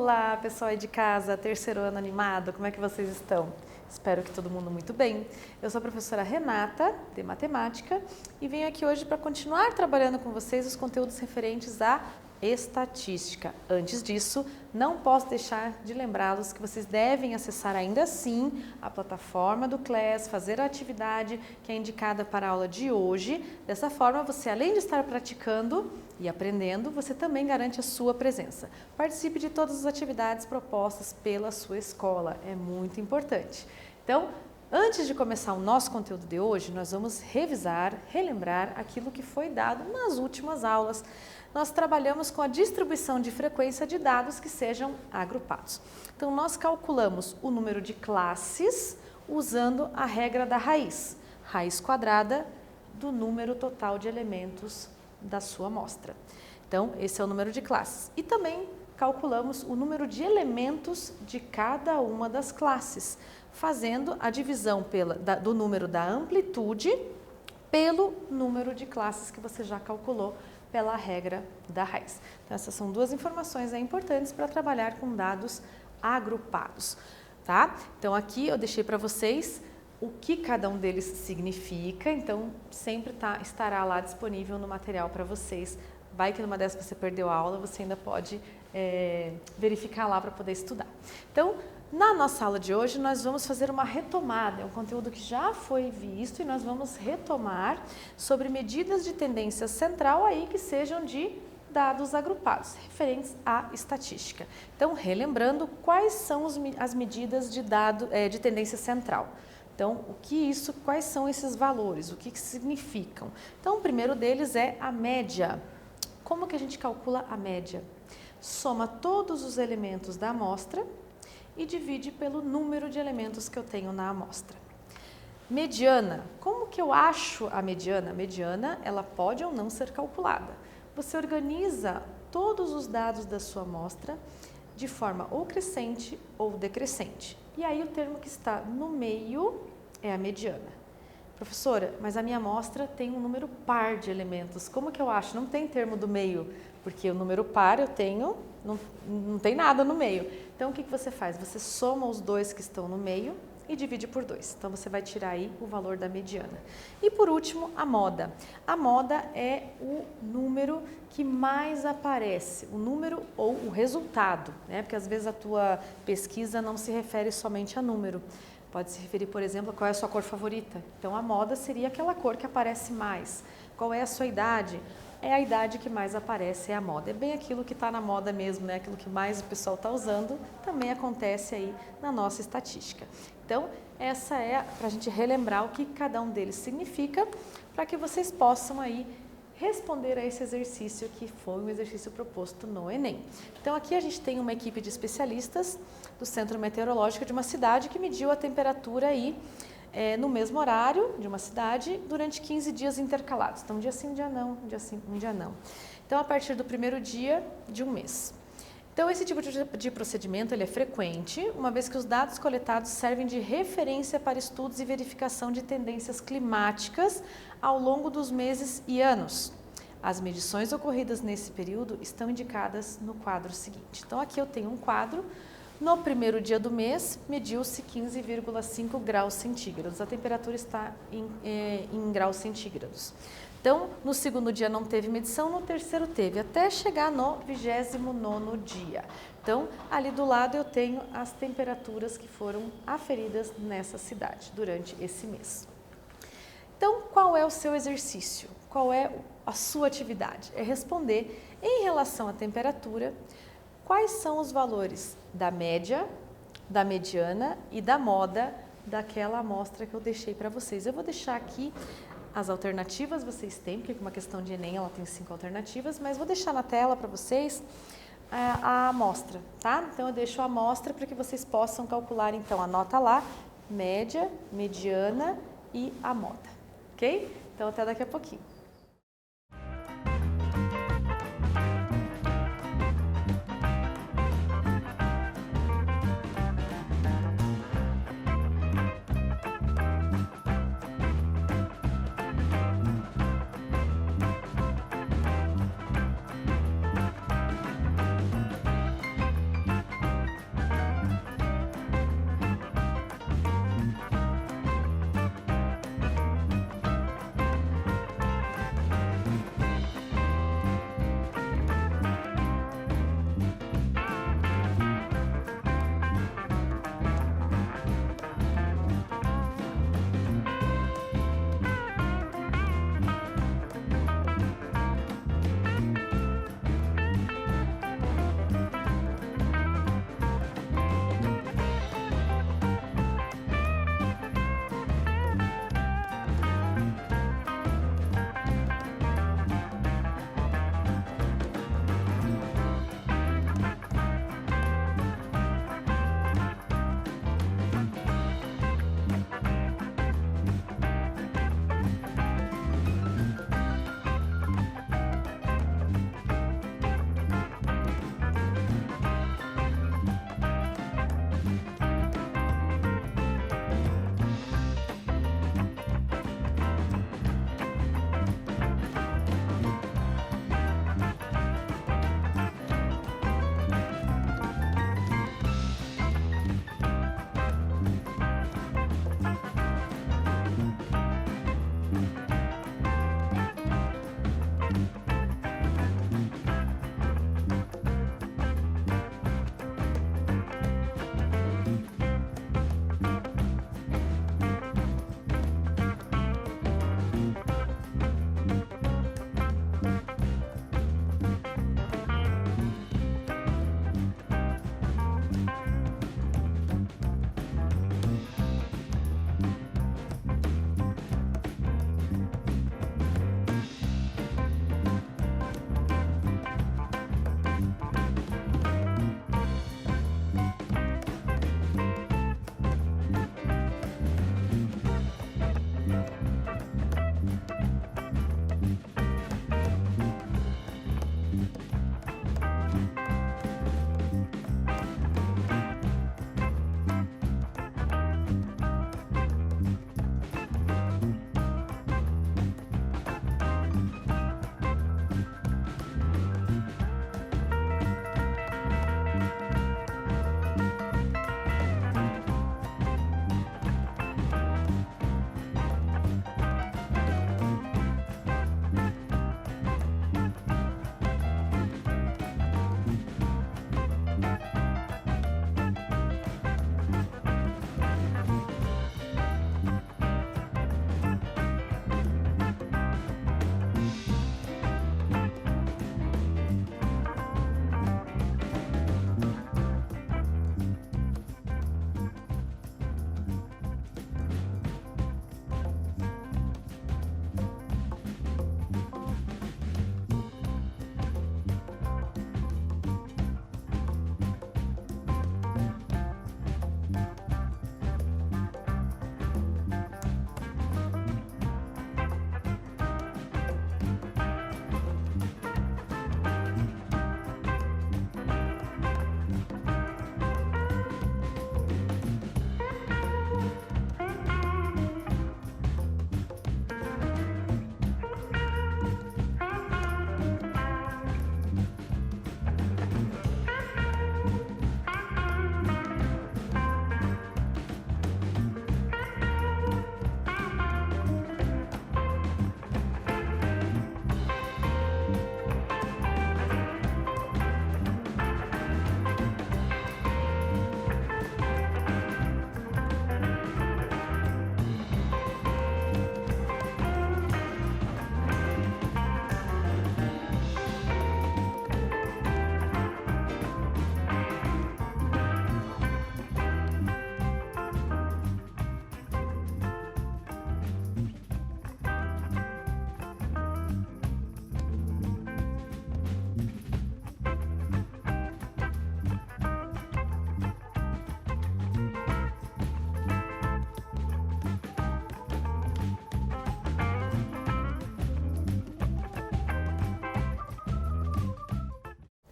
Olá, pessoal aí de casa, terceiro ano animado, como é que vocês estão? Espero que todo mundo muito bem. Eu sou a professora Renata, de Matemática, e venho aqui hoje para continuar trabalhando com vocês os conteúdos referentes à estatística. Antes disso, não posso deixar de lembrá-los que vocês devem acessar ainda assim a plataforma do Class, fazer a atividade que é indicada para a aula de hoje. Dessa forma, você além de estar praticando e aprendendo, você também garante a sua presença. Participe de todas as atividades propostas pela sua escola, é muito importante. Então, antes de começar o nosso conteúdo de hoje, nós vamos revisar, relembrar aquilo que foi dado nas últimas aulas. Nós trabalhamos com a distribuição de frequência de dados que sejam agrupados. Então, nós calculamos o número de classes usando a regra da raiz quadrada do número total de elementos da sua amostra. Então, esse é o número de classes. E também calculamos o número de elementos de cada uma das classes, fazendo a divisão do número da amplitude pelo número de classes que você já calculou pela regra da raiz. Então, essas são duas informações importantes para trabalhar com dados agrupados, tá? Então, aqui eu deixei para vocês o que cada um deles significa, então sempre estará lá disponível no material para vocês. Vai que numa dessas você perdeu a aula, você ainda pode verificar lá para poder estudar. Então, na nossa aula de hoje, nós vamos fazer uma retomada, é um conteúdo que já foi visto e nós vamos retomar sobre medidas de tendência central aí que sejam de dados agrupados, referentes à estatística. Então, relembrando quais são as medidas de tendência central. Então, quais são esses valores, o que significam? Então, o primeiro deles é a média. Como que a gente calcula a média? Soma todos os elementos da amostra e divide pelo número de elementos que eu tenho na amostra. Mediana. Como que eu acho a mediana? A mediana, ela pode ou não ser calculada. Você organiza todos os dados da sua amostra de forma ou crescente ou decrescente. E aí o termo que está no meio é a mediana. Professora, mas a minha amostra tem um número par de elementos. Como que eu acho? Não tem termo do meio, porque o número par eu tenho, não tem nada no meio. Então, o que você faz? Você soma os dois que estão no meio e divide por 2. Então, você vai tirar aí o valor da mediana. E, por último, a moda. A moda é o número que mais aparece, o número ou o resultado, né? Porque, às vezes, a tua pesquisa não se refere somente a número. Pode se referir, por exemplo, a qual é a sua cor favorita. Então, a moda seria aquela cor que aparece mais. Qual é a sua idade? É a idade que mais aparece, é a moda. É bem aquilo que está na moda mesmo, né? Aquilo que mais o pessoal está usando, também acontece aí na nossa estatística. Então, essa é para a gente relembrar o que cada um deles significa, para que vocês possam aí responder a esse exercício que foi um exercício proposto no Enem. Então, aqui a gente tem uma equipe de especialistas do Centro Meteorológico de uma cidade que mediu a temperatura aí no mesmo horário de uma cidade durante 15 dias intercalados. Então, um dia sim, um dia não, um dia sim, um dia não. Então, a partir do primeiro dia de um mês. Então, esse tipo de procedimento ele é frequente, uma vez que os dados coletados servem de referência para estudos e verificação de tendências climáticas ao longo dos meses e anos. As medições ocorridas nesse período estão indicadas no quadro seguinte. Então, aqui eu tenho um quadro. No primeiro dia do mês, mediu-se 15,5 graus centígrados. A temperatura está em graus centígrados. Então, no segundo dia não teve medição, no terceiro teve, até chegar no 29º dia. Então, ali do lado eu tenho as temperaturas que foram aferidas nessa cidade durante esse mês. Então, qual é o seu exercício? Qual é a sua atividade? É responder em relação à temperatura, quais são os valores da média, da mediana e da moda daquela amostra que eu deixei para vocês. Eu vou deixar aqui as alternativas, vocês têm, porque é uma questão de Enem ela tem 5 alternativas, mas vou deixar na tela para vocês a amostra, tá? Então eu deixo a amostra para que vocês possam calcular, então anota lá, média, mediana e a moda, ok? Então até daqui a pouquinho.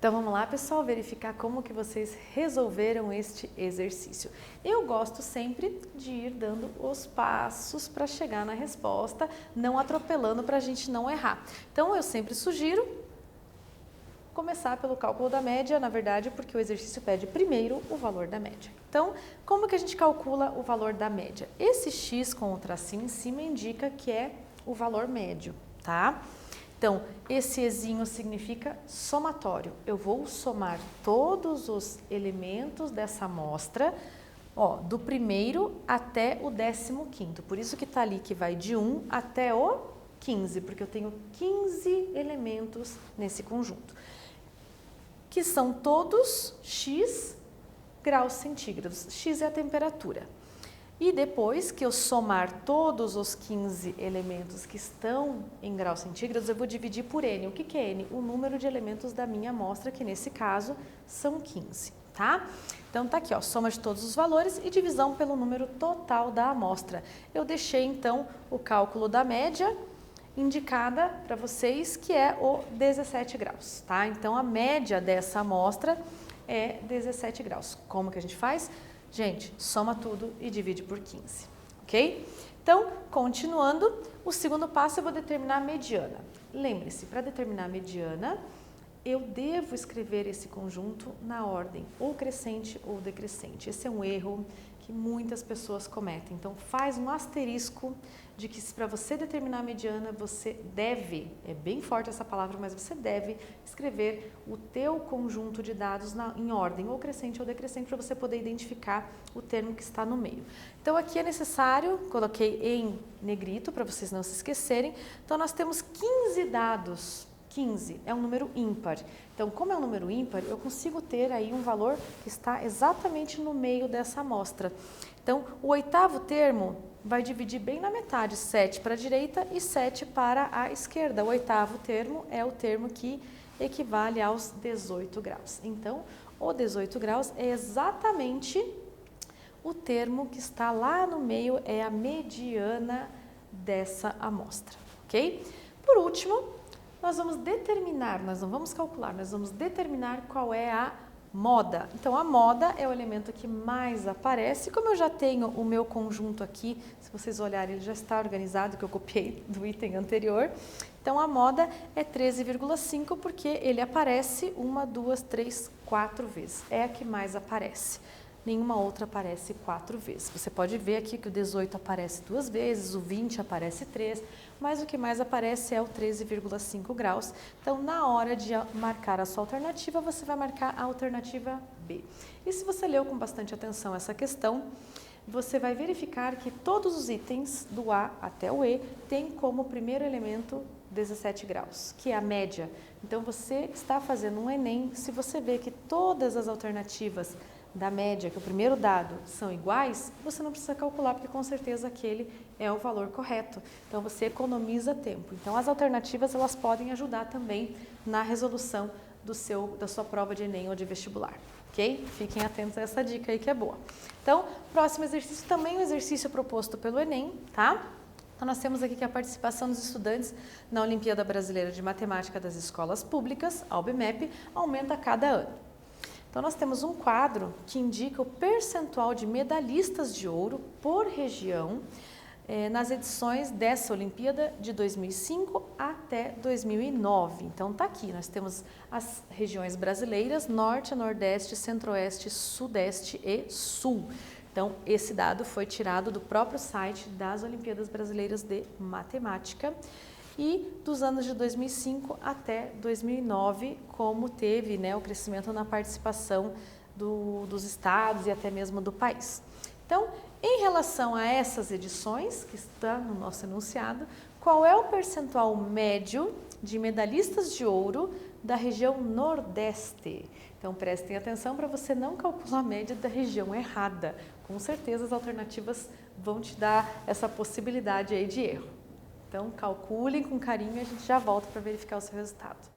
Então vamos lá, pessoal, verificar como que vocês resolveram este exercício. Eu gosto sempre de ir dando os passos para chegar na resposta, não atropelando para a gente não errar. Então eu sempre sugiro começar pelo cálculo da média, na verdade, porque o exercício pede primeiro o valor da média. Então, como que a gente calcula o valor da média? Esse x com o tracinho em cima indica que é o valor médio, tá? Então, esse ezinho significa somatório. Eu vou somar todos os elementos dessa amostra, ó, do primeiro até o 15º. Por isso que tá ali que vai de 1 até o 15, porque eu tenho 15 elementos nesse conjunto, que são todos x graus centígrados. X é a temperatura. E depois que eu somar todos os 15 elementos que estão em graus centígrados, eu vou dividir por N. O que é N? O número de elementos da minha amostra, que nesse caso são 15, tá? Então tá aqui, ó, soma de todos os valores e divisão pelo número total da amostra. Eu deixei então o cálculo da média indicada para vocês, que é o 17 graus, tá? Então a média dessa amostra é 17 graus. Como que a gente faz? Gente, soma tudo e divide por 15, ok? Então, continuando, o segundo passo eu vou determinar a mediana. Lembre-se, para determinar a mediana, eu devo escrever esse conjunto na ordem ou crescente ou decrescente. Esse é um erro que muitas pessoas cometem. Então, faz um asterisco de que para você determinar a mediana, você deve, é bem forte essa palavra, mas você deve escrever o teu conjunto de dados em ordem ou crescente ou decrescente para você poder identificar o termo que está no meio. Então, aqui é necessário, coloquei em negrito para vocês não se esquecerem. Então, nós temos 15 dados. 15 é um número ímpar. Então, como é um número ímpar, eu consigo ter aí um valor que está exatamente no meio dessa amostra. Então, o oitavo termo vai dividir bem na metade, 7 para a direita e 7 para a esquerda. O oitavo termo é o termo que equivale aos 18 graus. Então, o 18 graus é exatamente o termo que está lá no meio, é a mediana dessa amostra, ok? Por último, nós vamos determinar, nós não vamos calcular, nós vamos determinar qual é a moda. Então, a moda é o elemento que mais aparece. Como eu já tenho o meu conjunto aqui, se vocês olharem, ele já está organizado, que eu copiei do item anterior. Então, a moda é 13,5 porque ele aparece 1, 2, 3, 4 vezes. É a que mais aparece. Nenhuma outra aparece 4 vezes. Você pode ver aqui que o 18 aparece 2 vezes, o 20 aparece 3, mas o que mais aparece é o 13,5 graus. Então, na hora de marcar a sua alternativa, você vai marcar a alternativa B. E se você leu com bastante atenção essa questão, você vai verificar que todos os itens do A até o E têm como primeiro elemento 17 graus, que é a média. Então, você está fazendo um Enem, se você vê que todas as alternativas da média, que o primeiro dado, são iguais, você não precisa calcular, porque com certeza aquele é o valor correto. Então, você economiza tempo. Então, as alternativas, elas podem ajudar também na resolução da sua prova de Enem ou de vestibular, ok? Fiquem atentos a essa dica aí que é boa. Então, próximo exercício, também um exercício proposto pelo Enem, tá? Então, nós temos aqui que a participação dos estudantes na Olimpíada Brasileira de Matemática das Escolas Públicas, a OBMEP, aumenta a cada ano. Então, nós temos um quadro que indica o percentual de medalhistas de ouro por região nas edições dessa Olimpíada de 2005 até 2009. Então, tá aqui, nós temos as regiões brasileiras, Norte, Nordeste, Centro-Oeste, Sudeste e Sul. Então, esse dado foi tirado do próprio site das Olimpíadas Brasileiras de Matemática. E dos anos de 2005 até 2009, como teve, né, o crescimento na participação dos estados e até mesmo do país. Então, em relação a essas edições, que está no nosso enunciado, qual é o percentual médio de medalhistas de ouro da região Nordeste? Então, prestem atenção para você não calcular a média da região errada. Com certeza, as alternativas vão te dar essa possibilidade aí de erro. Então, calculem com carinho e a gente já volta para verificar o seu resultado.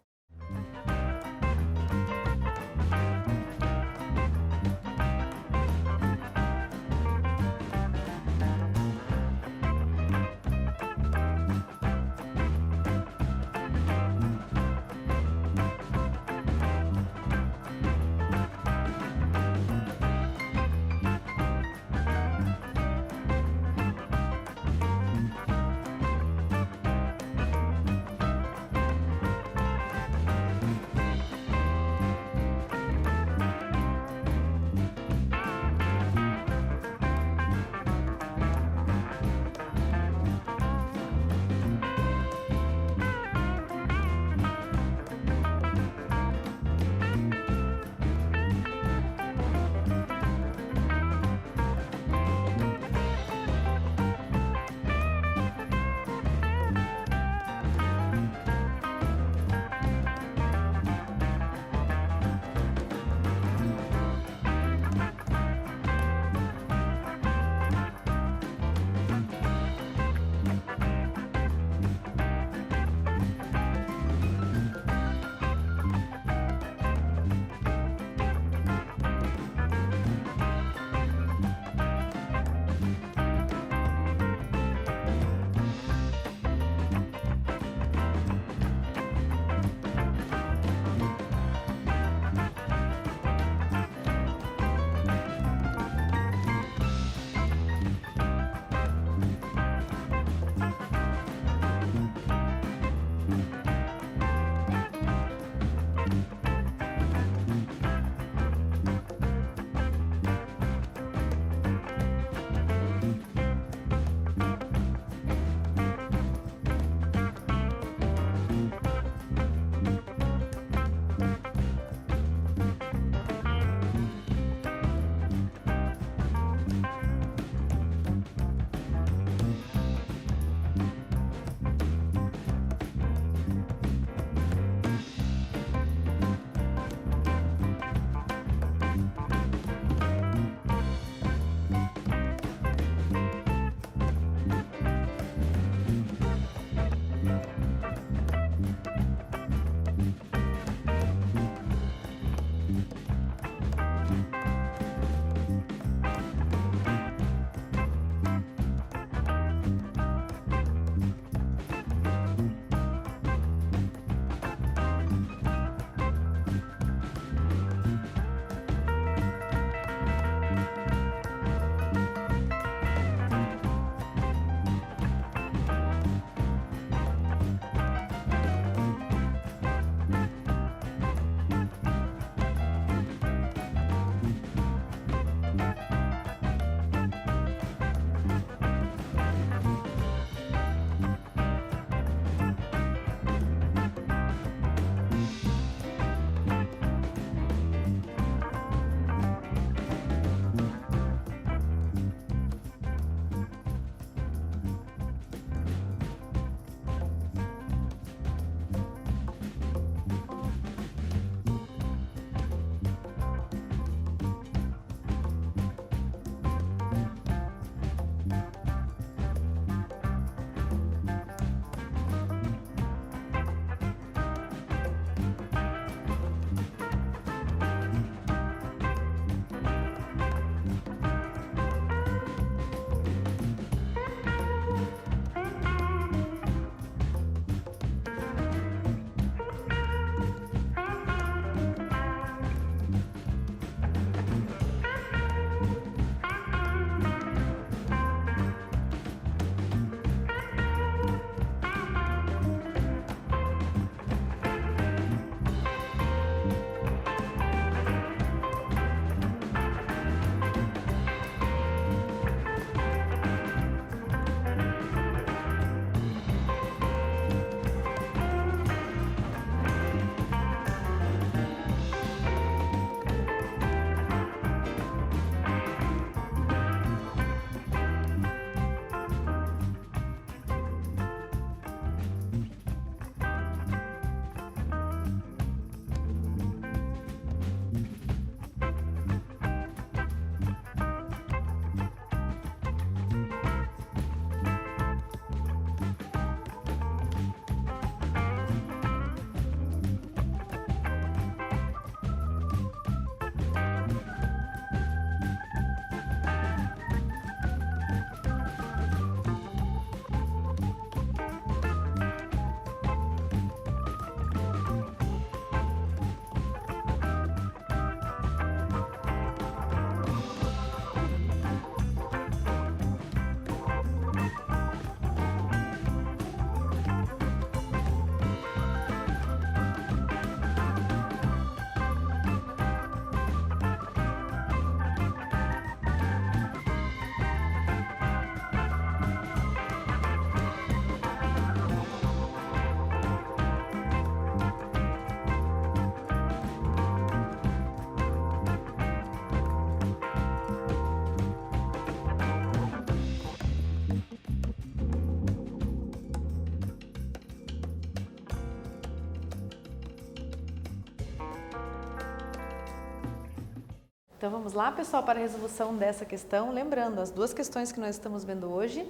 Então vamos lá, pessoal, para a resolução dessa questão. Lembrando, as duas questões que nós estamos vendo hoje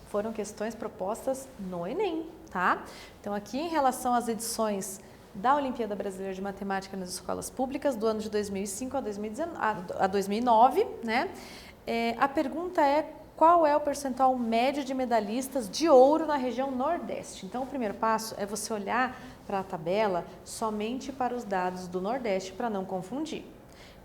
foram questões propostas no Enem, tá? Então aqui em relação às edições da Olimpíada Brasileira de Matemática nas escolas públicas do ano de 2005 a 2009, né? A pergunta é: qual é o percentual médio de medalhistas de ouro na região Nordeste? Então o primeiro passo é você olhar para a tabela somente para os dados do Nordeste para não confundir.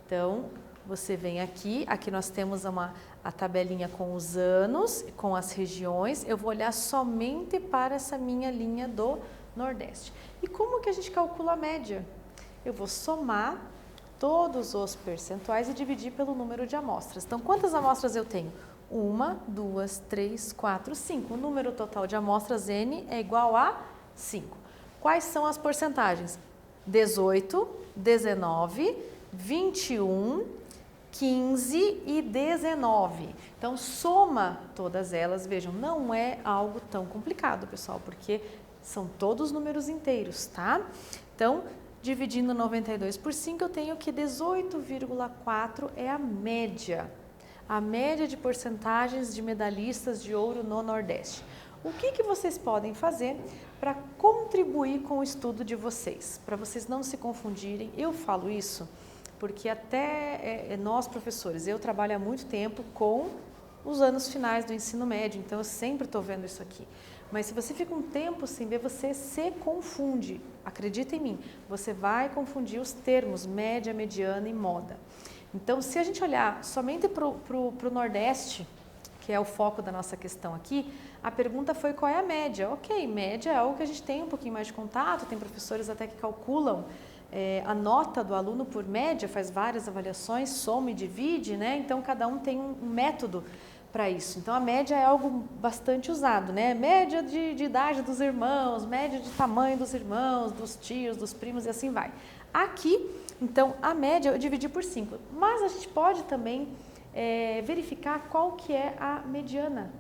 Então você vem aqui nós temos a tabelinha com os anos, com as regiões. Eu vou olhar somente para essa minha linha do Nordeste. E como que a gente calcula a média? Eu vou somar todos os percentuais e dividir pelo número de amostras. Então, quantas amostras eu tenho? 1, 2, 3, 4, 5. O número total de amostras N é igual a 5. Quais são as porcentagens? 18, 19, 21, 15 e 19. Então, soma todas elas. Vejam, não é algo tão complicado, pessoal, porque são todos números inteiros, tá? Então, dividindo 92 por 5, eu tenho que 18,4 é a média de porcentagens de medalhistas de ouro no Nordeste. O que vocês podem fazer para contribuir com o estudo de vocês? Para vocês não se confundirem, eu falo isso porque até nós professores, eu trabalho há muito tempo com os anos finais do ensino médio, então eu sempre estou vendo isso aqui. Mas se você fica um tempo sem ver, você se confunde. Acredita em mim, você vai confundir os termos média, mediana e moda. Então, se a gente olhar somente para o Nordeste, que é o foco da nossa questão aqui, a pergunta foi qual é a média. Ok, média é algo que a gente tem um pouquinho mais de contato, tem professores até que calculam a nota do aluno por média, faz várias avaliações, soma e divide, né? Então, cada um tem um método para isso. Então, a média é algo bastante usado, né? Média de idade dos irmãos, média de tamanho dos irmãos, dos tios, dos primos e assim vai. Aqui, então, a média eu dividi por 5, mas a gente pode também verificar qual que é a mediana.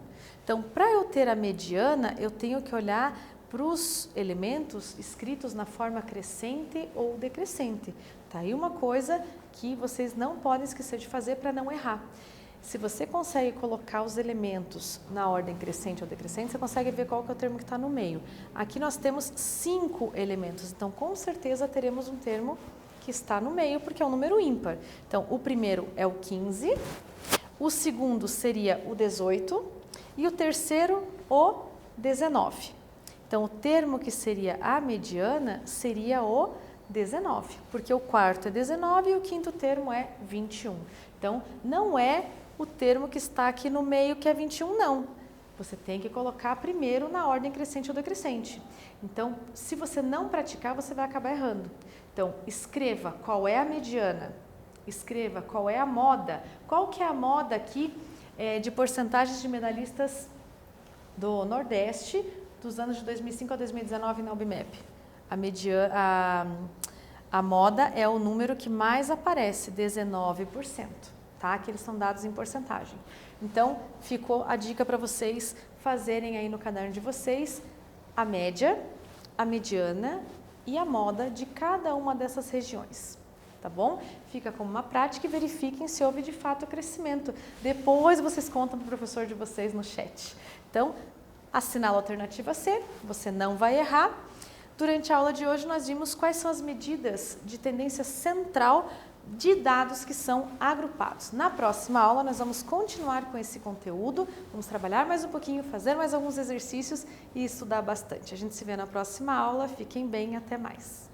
Então, para eu ter a mediana, eu tenho que olhar para os elementos escritos na forma crescente ou decrescente. Tá aí uma coisa que vocês não podem esquecer de fazer para não errar. Se você consegue colocar os elementos na ordem crescente ou decrescente, você consegue ver qual que é o termo que está no meio. Aqui nós temos 5 elementos, então com certeza teremos um termo que está no meio, porque é um número ímpar. Então, o primeiro é o 15, o segundo seria o 18 e o terceiro o 19. Então, o termo que seria a mediana seria o 19, porque o quarto é 19 e o quinto termo é 21. Então, não é o termo que está aqui no meio que é 21, não. Você tem que colocar primeiro na ordem crescente ou decrescente. Então, se você não praticar, você vai acabar errando. Então, escreva qual é a mediana, escreva qual é a moda. Qual que é a moda aqui de porcentagens de medalhistas do Nordeste dos anos de 2005 a 2019 na UBMEP? A moda é o número que mais aparece, 19%. Tá? Que eles são dados em porcentagem. Então, ficou a dica para vocês fazerem aí no caderno de vocês a média, a mediana e a moda de cada uma dessas regiões. Tá bom? Fica como uma prática e verifiquem se houve de fato crescimento. Depois vocês contam para o professor de vocês no chat. Então, assinala a alternativa C, você não vai errar. Durante a aula de hoje nós vimos quais são as medidas de tendência central de dados que são agrupados. Na próxima aula nós vamos continuar com esse conteúdo, vamos trabalhar mais um pouquinho, fazer mais alguns exercícios e estudar bastante. A gente se vê na próxima aula, fiquem bem, até mais.